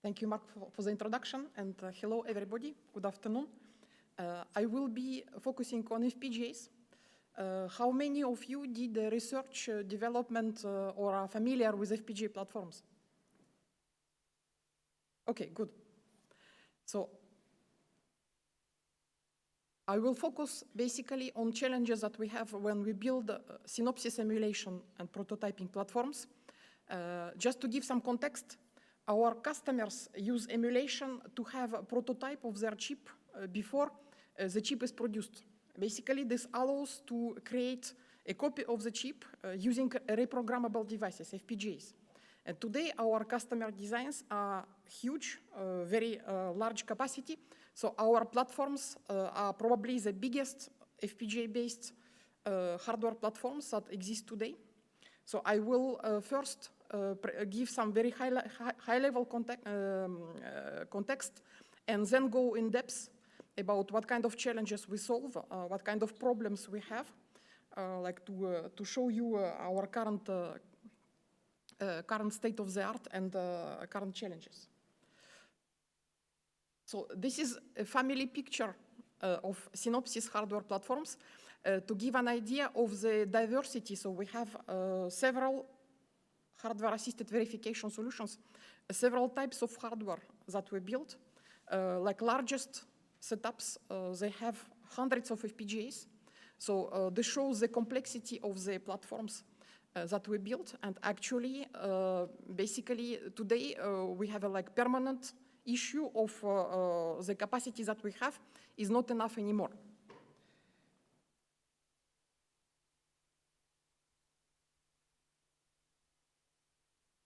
Thank you, Mark, for the introduction, and hello, everybody. Good afternoon. I will be focusing on FPGAs. How many of you did research development or are familiar with FPGA platforms? Okay, good. So I will focus basically on challenges that we have when we build Synopsys emulation and prototyping platforms. Just to give some context, our customers use emulation to have a prototype of their chip before the chip is produced. Basically, this allows to create a copy of the chip using reprogrammable devices, FPGAs. And today, our customer designs are huge, very large capacity. So our platforms are probably the biggest FPGA-based hardware platforms that exist today. So I will first give some very high-level context and then go in depth about what kind of challenges we solve, what kind of problems we have, like to show you our current state of the art and current challenges. So this is a family picture of Synopsys hardware platforms to give an idea of the diversity. So we have several hardware-assisted verification solutions, several types of hardware that we build. Like largest setups, they have hundreds of FPGAs. So this shows the complexity of the platforms that we built. And actually, basically today we have a permanent issue of the capacity that we have is not enough anymore.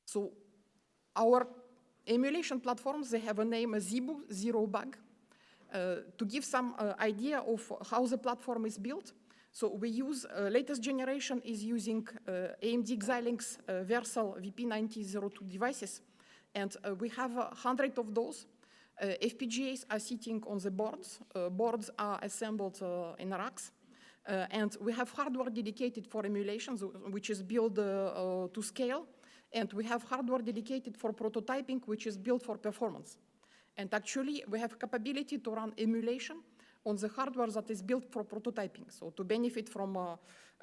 So our emulation platforms, they have a name, ZIBU, zero bug. To give some idea of how the platform is built, so we use, latest generation is using AMD Xilinx Versal VP9002 devices. And we have 100 of those. FPGAs are sitting on the boards. Boards are assembled in racks. And we have hardware dedicated for emulation, which is built to scale. And we have hardware dedicated for prototyping, which is built for performance. And actually, we have capability to run emulation on the hardware that is built for prototyping. So to benefit from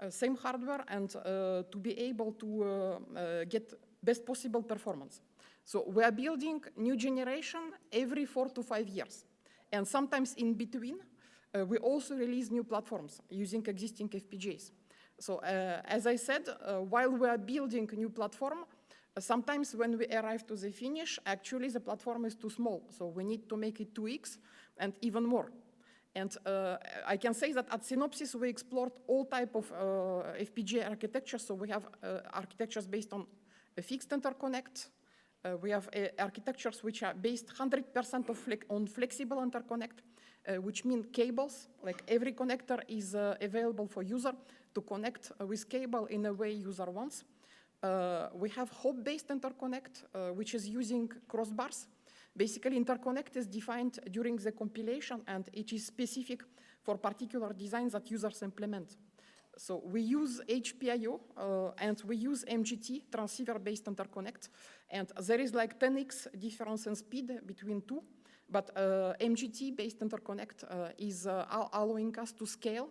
same hardware and to be able to get best possible performance. So we are building new generation every 4 to 5 years. And sometimes in between, we also release new platforms using existing FPGAs. So as I said, while we are building a new platform, sometimes when we arrive to the finish, actually the platform is too small. So we need to make it 2x and even more. And I can say that at Synopsys, we explored all type of FPGA architectures. So we have architectures based on a fixed interconnect. We have architectures which are based 100% on flexible interconnect, which means cables, like every connector is available for user to connect with cable in a way user wants. We have hop-based interconnect, which is using crossbars. Basically, interconnect is defined during the compilation, and it is specific for particular designs that users implement. So we use HPIO, and we use MGT, transceiver-based interconnect. And there is like 10x difference in speed between two. But MGT-based interconnect is allowing us to scale,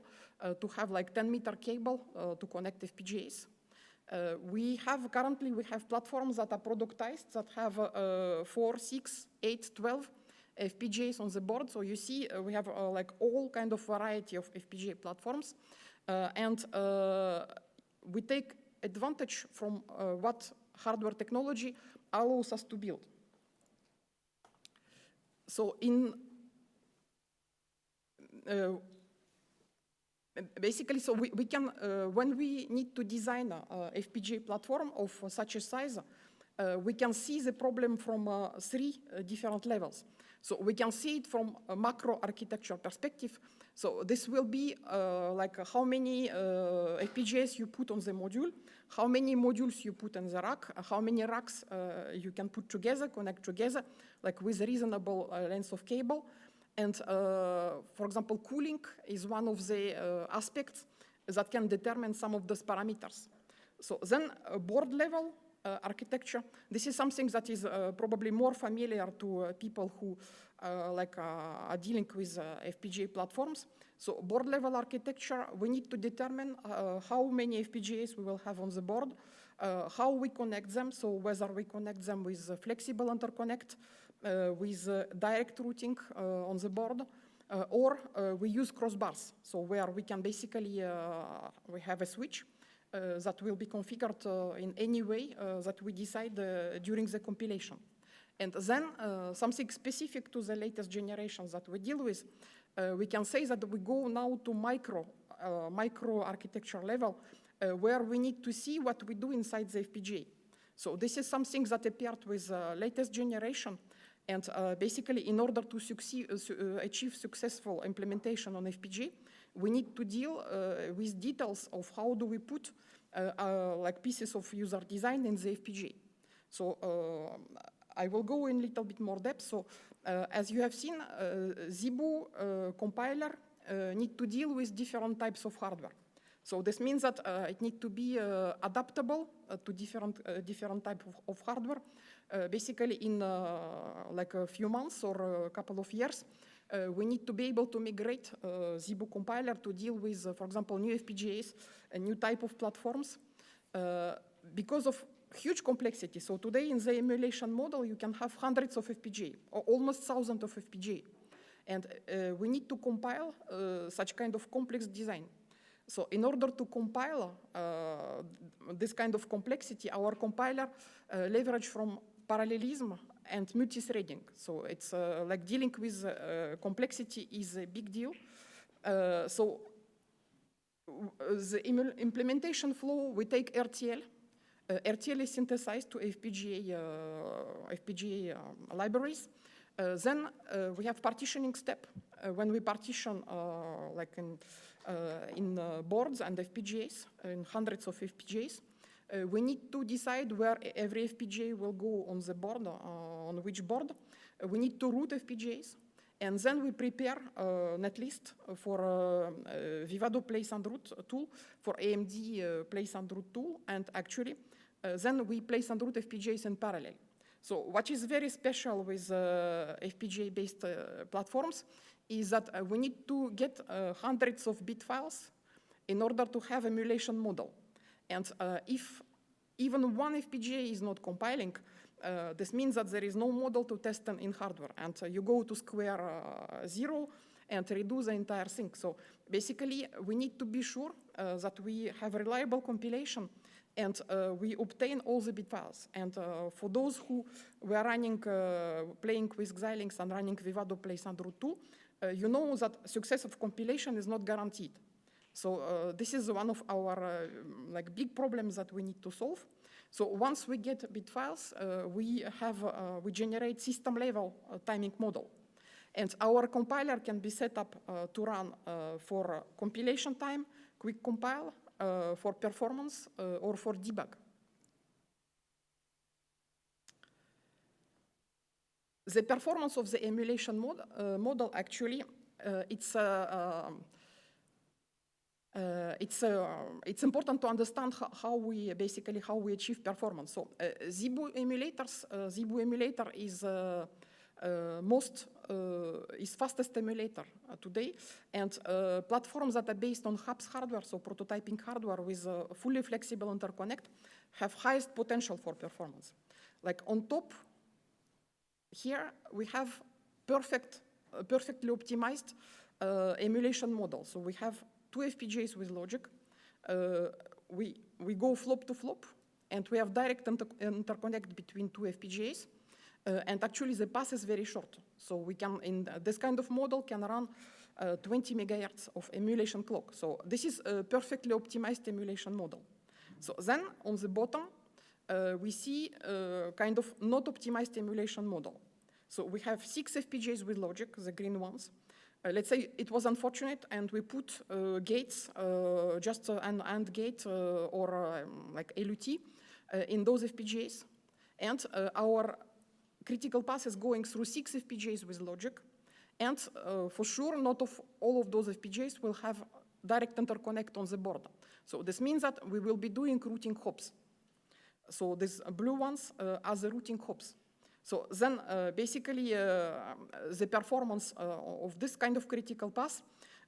to have like 10-meter cable to connect FPGAs. Currently we have platforms that are productized that have 4, 6, 8, 12 FPGAs on the board. So you see we have like all kind of variety of FPGA platforms. And we take advantage from what hardware technology allows us to build. So basically, so we can, when we need to design a FPGA platform of such a size, we can see the problem from 3 different levels. So we can see it from a macro architecture perspective. So this will be like how many FPGAs you put on the module, how many modules you put in the rack, how many racks you can put together, connect together, like with a reasonable length of cable. And for example, cooling is one of the aspects that can determine some of those parameters. So then board level architecture. This is something that is probably more familiar to people who are dealing with FPGA platforms. So board level architecture, we need to determine how many FPGAs we will have on the board, how we connect them, so whether we connect them with flexible interconnect, with direct routing on the board, or we use crossbars, so where we can basically, we have a switch that will be configured in any way that we decide during the compilation. And then something specific to the latest generations that we deal with, we can say that we go now to micro architecture level, where we need to see what we do inside the FPGA. So this is something that appeared with latest generation. And basically, in order to achieve successful implementation on FPGA, we need to deal with details of how do we put like pieces of user design in the FPGA. So I will go in a little bit more depth. So as you have seen, ZeBu compiler need to deal with different types of hardware. So this means that it needs to be adaptable to different type of hardware. Basically, in like a few months or a couple of years, we need to be able to migrate ZeBu compiler to deal with, for example, new FPGAs, a new type of platforms, because of huge complexity. So today in the emulation model, you can have hundreds of FPGA, or almost thousands of FPGA. And we need to compile such kind of complex design. So in order to compile this kind of complexity, our compiler leverage from parallelism and multi-threading. So it's like dealing with complexity is a big deal. So the implementation flow, we take RTL. RTL is synthesized to FPGA libraries. Then we have partitioning step. When we partition like in boards and FPGAs, in hundreds of FPGAs, we need to decide where every FPGA will go on the board, on which board. We need to route FPGAs, and then we prepare netlist for Vivado place and route tool, for AMD place and route tool, and actually, then we place and route FPGAs in parallel. So what is very special with FPGA-based platforms is that we need to get hundreds of bit files in order to have emulation model. And if even one FPGA is not compiling, this means that there is no model to test in hardware. And you go to square zero and redo the entire thing. So basically, we need to be sure that we have reliable compilation and we obtain all the bit files. And for those who were running, playing with Xilinx and running Vivado place and route tool, you know that success of compilation is not guaranteed. So this is one of our like big problems that we need to solve. So once we get bit files, we generate system level timing model. And our compiler can be set up to run for compilation time, quick compile, for performance, or for debug. The performance of the emulation model actually, it's important to understand how we achieve performance. So ZeBu emulator is fastest emulator today, and platforms that are based on hubs hardware, so prototyping hardware with fully flexible interconnect, have highest potential for performance. Like on top, here we have perfectly optimized emulation model. So we have two FPGAs with logic. We go flop to flop, and we have direct interconnect between two FPGAs. And actually, the path is very short. So we can, in this kind of model, can run 20 megahertz of emulation clock. So this is a perfectly optimized emulation model. So then, on the bottom, we see kind of not optimized emulation model. So we have 6 FPGAs with logic, the green ones. Let's say it was unfortunate, and we put gates, just an AND gate or like LUT in those FPGAs. And our critical path is going through 6 FPGAs with logic. And for sure, not all of those FPGAs will have direct interconnect on the board. So this means that we will be doing routing hops. So these blue ones are the routing hops. So then basically the performance of this kind of critical path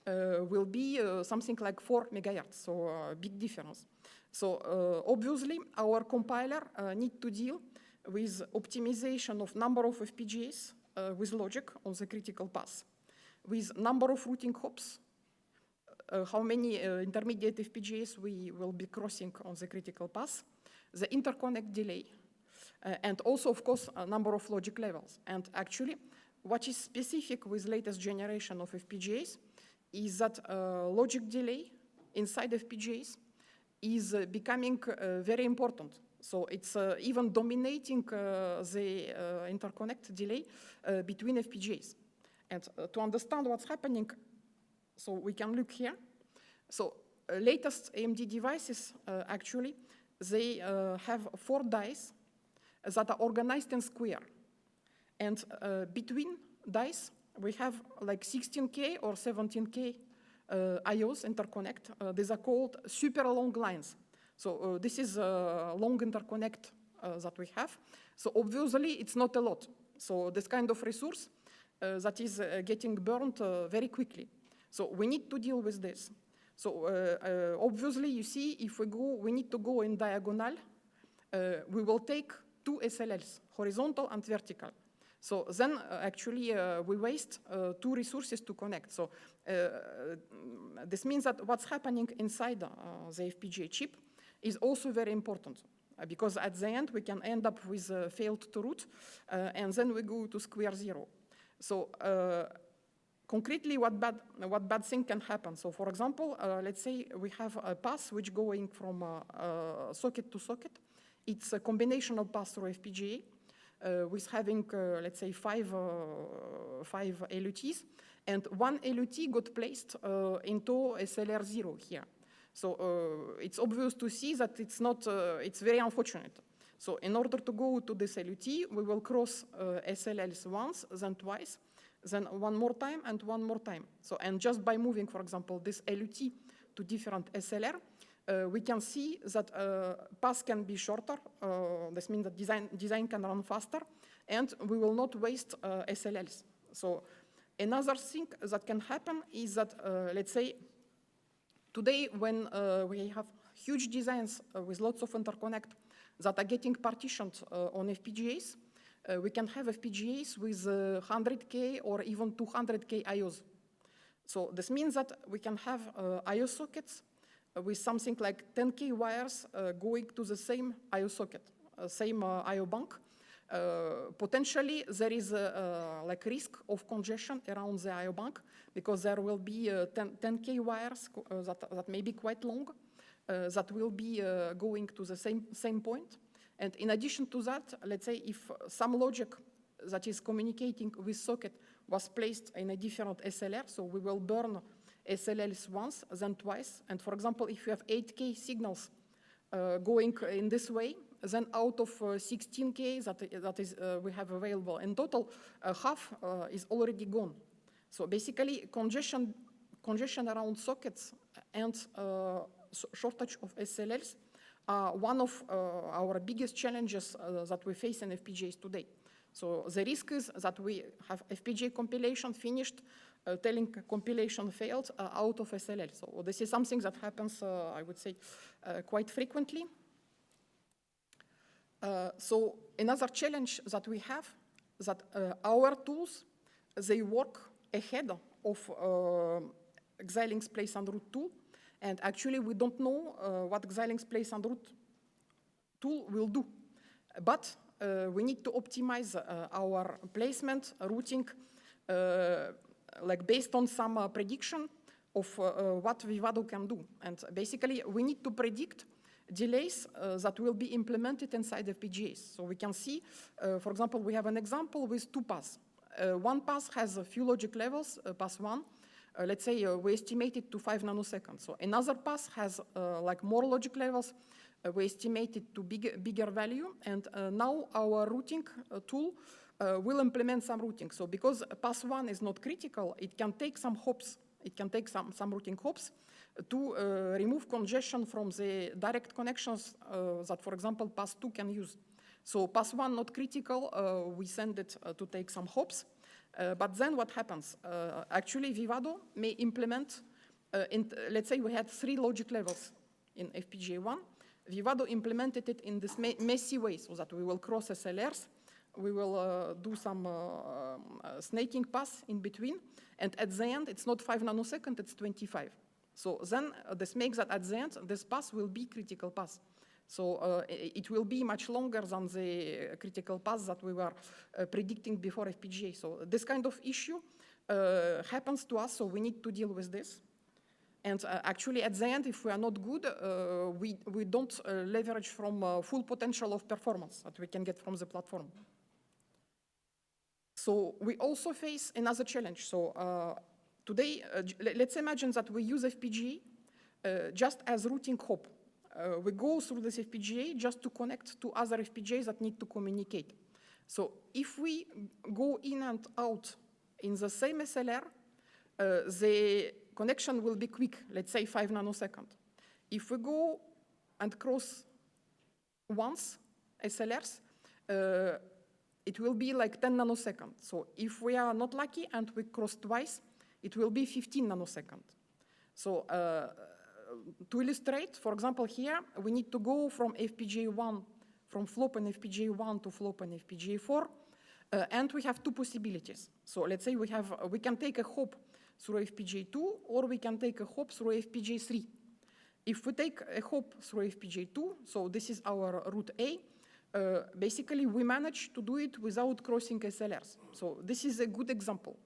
will be something like 4 megahertz, so big difference. So obviously our compiler need to deal with optimization of number of FPGAs with logic on the critical path, with number of routing hops, how many intermediate FPGAs we will be crossing on the critical path, the interconnect delay, and also, of course, a number of logic levels. And actually, what is specific with latest generation of FPGAs is that logic delay inside FPGAs is becoming very important. So it's even dominating the interconnect delay between FPGAs. And to understand what's happening, so we can look here. So latest AMD devices, actually, they have 4 dies that are organized in square. And between dies, we have like 16K or 17K IOs interconnect. These are called super long lines. So this is a long interconnect that we have. So obviously, it's not a lot. So this kind of resource that is getting burned very quickly. So we need to deal with this. So obviously, you see, if we need to go in diagonal, we will take 2 SLLs, horizontal and vertical. So then actually we waste 2 resources to connect. So this means that what's happening inside the FPGA chip is also very important because at the end we can end up with failed to root and then we go to square zero. So concretely, what bad thing can happen? So for example, let's say we have a path which going from socket to socket. It's a combination of paths through FPGA with having, let's say, 5 LUTs, and 1 LUT got placed into SLR 0 here. So it's obvious to see that it's not, it's very unfortunate. So in order to go to this LUT, we will cross SLLs once, then twice, then one more time and one more time. So, and just by moving, for example, this LUT to different SLR, we can see that paths can be shorter. This means that design can run faster, and we will not waste SLLs. So another thing that can happen is that, let's say, today when we have huge designs with lots of interconnect that are getting partitioned on FPGAs, we can have FPGAs with 100K or even 200K IOs. So this means that we can have IO sockets with something like 10K wires going to the same IO socket, same IO bank. Potentially, there is like risk of congestion around the IO bank because there will be 10K wires that may be quite long that will be going to the same point. And in addition to that, let's say if some logic that is communicating with socket was placed in a different SLR, so we will burn SLLs once, then twice. And for example, if you have 8K signals going in this way, then out of 16K that is we have available in total, half is already gone. So basically, congestion around sockets and shortage of SLLs are one of our biggest challenges that we face in FPGAs today. So the risk is that we have FPGA compilation finished, telling compilation failed out of SLL. So this is something that happens, I would say, quite frequently. So another challenge that we have is that our tools, they work ahead of Xilinx place and root tool. And actually, we don't know what Xilinx place and root tool will do. But we need to optimize our placement, routing, like based on some prediction of what Vivado can do. And basically, we need to predict delays that will be implemented inside FPGAs. So we can see, for example, we have an example with 2 paths. One path has a few logic levels, path 1. Let's say we estimate it to 5 nanoseconds. So another path has like more logic levels. We estimate it to bigger value. And now our routing tool will implement some routing. So because path 1 is not critical, it can take some hops It can take some routing hops to remove congestion from the direct connections that, for example, pass 2 can use. So pass 1 not critical, we send it to take some hops. But then what happens? Actually, Vivado may implement, let's say we had 3 logic levels in FPGA 1. Vivado implemented it in this messy way so that we will cross SLRs, we will do some snaking pass in between, and at the end, it's not 5 nanoseconds, it's 25. So then this makes that at the end, this pass will be critical pass. So it will be much longer than the critical pass that we were predicting before FPGA. So this kind of issue happens to us, so we need to deal with this. And actually, at the end, if we are not good, we don't leverage from full potential of performance that we can get from the platform. So we also face another challenge. So today, let's imagine that we use FPGA just as routing hop. We go through this FPGA just to connect to other FPGAs that need to communicate. So if we go in and out in the same SLR, the connection will be quick, let's say 5 nanoseconds. If we go and cross once SLRs, it will be like 10 nanoseconds. So if we are not lucky and we cross twice, it will be 15 nanoseconds. So to illustrate, for example, here, we need to go from FPGA 1, from flop and FPGA 1 to flop and FPGA 4, and we have 2 possibilities. So let's say we can take a hop through FPGA 2, or we can take a hop through FPGA 3. If we take a hop through FPGA 2, so this is our route A, basically we manage to do it without crossing SLRs. So this is a good example.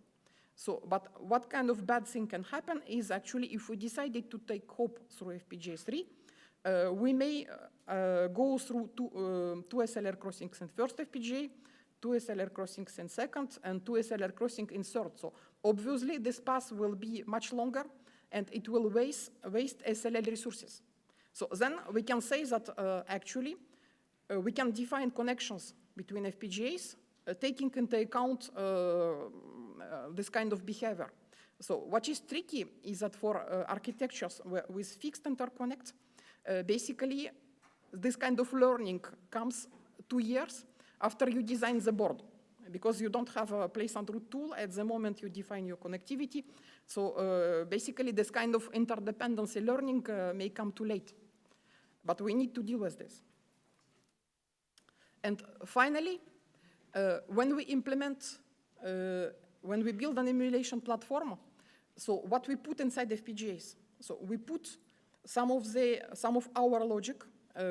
So, but what kind of bad thing can happen is actually if we decided to take hop through FPGA 3, we may go through two SLR crossings in first FPGA, 2 SLR crossings in second, and 2 SLR crossings in third. So obviously this path will be much longer and it will waste SLL resources. So then we can say that actually we can define connections between FPGAs taking into account this kind of behavior. So what is tricky is that for architectures with fixed interconnect, basically this kind of learning comes 2 years after you design the board, because you don't have a place and route tool at the moment you define your connectivity. So basically this kind of interdependency learning may come too late, but we need to deal with this. And finally, when we implement, when we build an emulation platform, so what we put inside FPGAs, so we put some of our logic,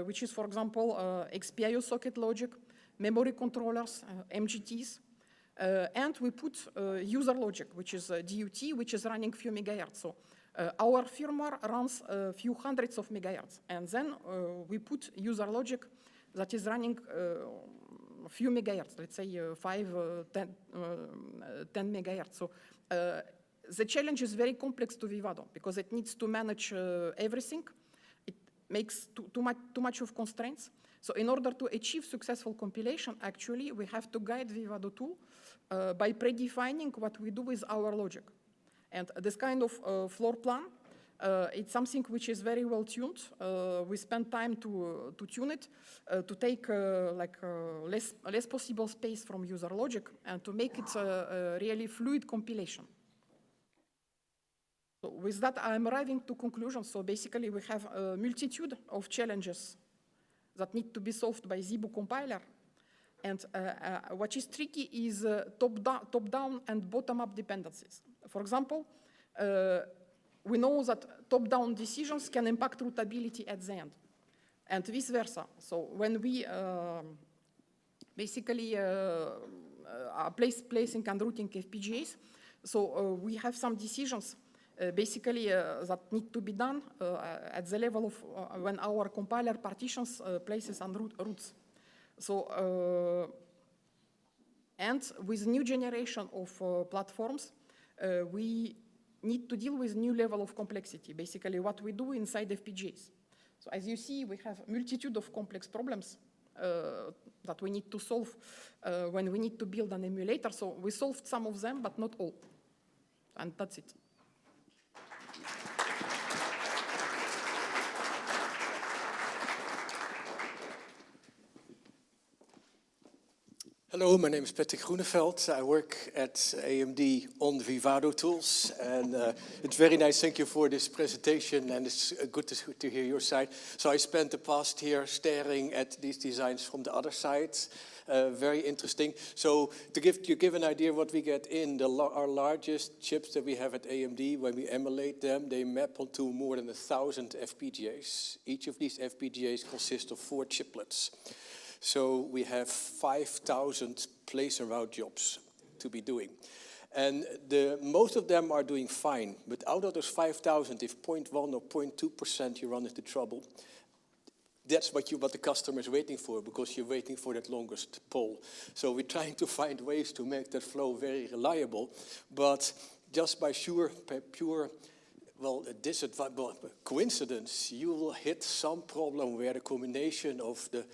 which is, for example, XPIO socket logic, memory controllers, MGTs, and we put user logic, which is DUT, which is running few megahertz. So our firmware runs a few hundreds of megahertz, and then we put user logic that is running a few megahertz, let's say 10 megahertz. So the challenge is very complex to Vivado because it needs to manage everything. It makes too much of constraints. So in order to achieve successful compilation, actually, we have to guide Vivado tool by predefining what we do with our logic. And this kind of floor plan, it's something which is very well tuned. We spend time to tune it, to take less possible space from user logic and to make it a really fluid compilation. So with that, I'm arriving to conclusions. So basically, we have a multitude of challenges that need to be solved by ZIBU compiler. And what is tricky is top-down and bottom-up dependencies. For example, we know that top-down decisions can impact routability at the end, and vice versa. So when we basically are placing and routing FPGAs, so we have some decisions basically that need to be done at the level of when our compiler partitions places and routes. So, and with new generation of platforms, we need to deal with new level of complexity, basically what we do inside FPGAs. So as you see, we have a multitude of complex problems that we need to solve when we need to build an emulator. So we solved some of them, but not all. And that's it. Hello, my name is Patrick Groeneveld. I work at AMD on Vivado tools, and it's very nice. Thank you for this presentation, and it's good to hear your side. So I spent the past year staring at these designs from the other side. Very interesting. So to give an idea of what we get in, our largest chips that we have at AMD, when we emulate them, they map onto more than 1,000 FPGAs. Each of these FPGAs consists of 4 chiplets. So we have 5,000 place and route jobs to be doing. And most of them are doing fine, but out of those 5,000, if 0.1 or 0.2% you run into trouble, that's what the customer is waiting for, because you're waiting for that longest pole. So we're trying to find ways to make that flow very reliable, but just by pure coincidence, you will hit some problem where the combination of the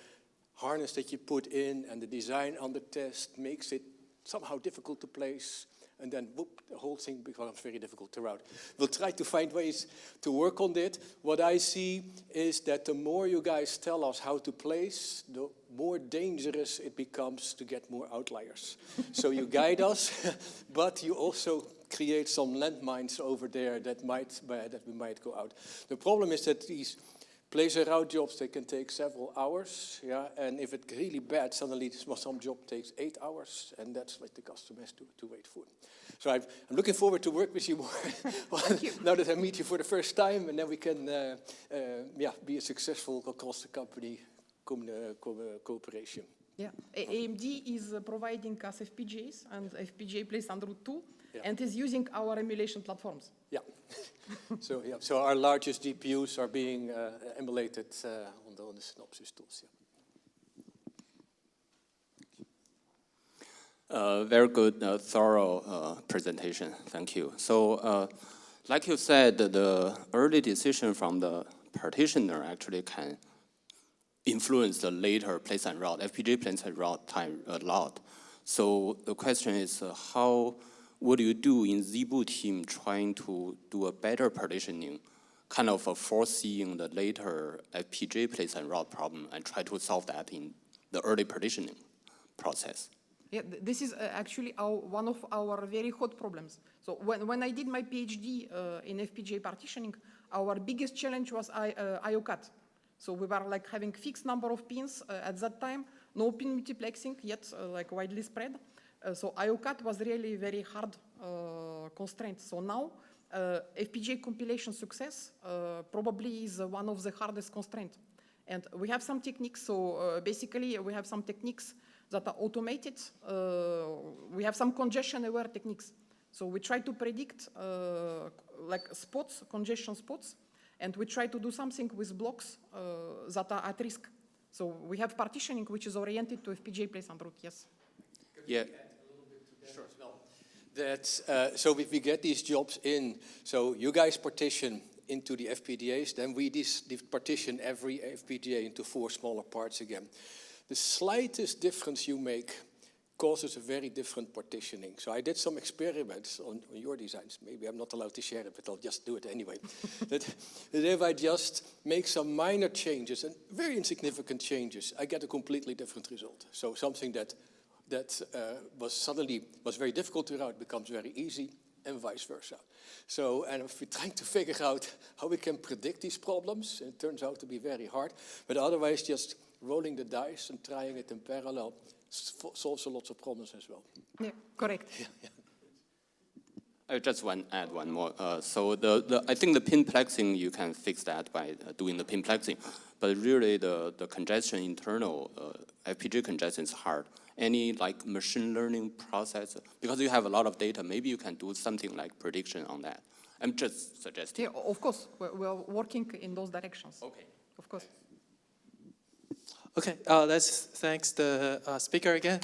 harness that you put in and the design under test makes it somehow difficult to place, and then whoop, the whole thing becomes very difficult to route. We'll try to find ways to work on it. What I see is that the more you guys tell us how to place, the more dangerous it becomes to get more outliers. So you guide us, but you also create some landmines over there that we might go out. The problem is that these place and route jobs, they can take several hours, yeah, and if it's really bad, suddenly some job takes 8 hours, and that's what the customer has to wait for. So I'm looking forward to work with you more now that I meet you for the first time, and then we can be a successful across the company cooperation. Yeah, AMD is providing us FPGAs and FPGA place and route too, and is using our emulation platforms. Yeah. So our largest GPUs are being emulated on the Synopsys tools. Yeah. Very good, thorough presentation. Thank you. So, like you said, the early decision from the partitioner actually can influence the later place and route, FPGA place and route time a lot. So the question is, how would you do in ZBoot team trying to do a better partitioning, kind of foreseeing the later FPGA place and route problem and try to solve that in the early partitioning process? Yeah, this is actually one of our very hot problems. So when I did my PhD in FPGA partitioning, our biggest challenge was I/O cut. So we were like having fixed number of pins at that time, no pin multiplexing yet, like widely spread. So I/O cut was really very hard constraint. So now FPGA compilation success probably is one of the hardest constraints. And we have some techniques. So basically we have some techniques that are automated. We have some congestion-aware techniques. So we try to predict like spots, congestion spots, and we try to do something with blocks that are at risk. So we have partitioning which is oriented to FPGA place and route. Yes. Yeah. Sure. So if we get these jobs in, so you guys partition into the FPGAs, then we partition every FPGA into 4 smaller parts again. The slightest difference you make causes a very different partitioning. So I did some experiments on your designs. Maybe I'm not allowed to share it, but I'll just do it anyway. that if I just make some minor changes, and very insignificant changes, I get a completely different result. So something that was very difficult to route becomes very easy, and vice versa. So, and if we're trying to figure out how we can predict these problems, it turns out to be very hard. But otherwise, just rolling the dice and trying it in parallel solves a lot of problems as well. Yeah, correct. Yeah. I just want to add one more. So I think the pin plexing, you can fix that by doing the pin plexing. But really the congestion, internal FPGA congestion is hard. Any like machine learning process, because you have a lot of data, maybe you can do something like prediction on that. I'm just suggesting. Yeah, of course, we're working in those directions. Okay. Of course. Okay, let's thank the speaker again.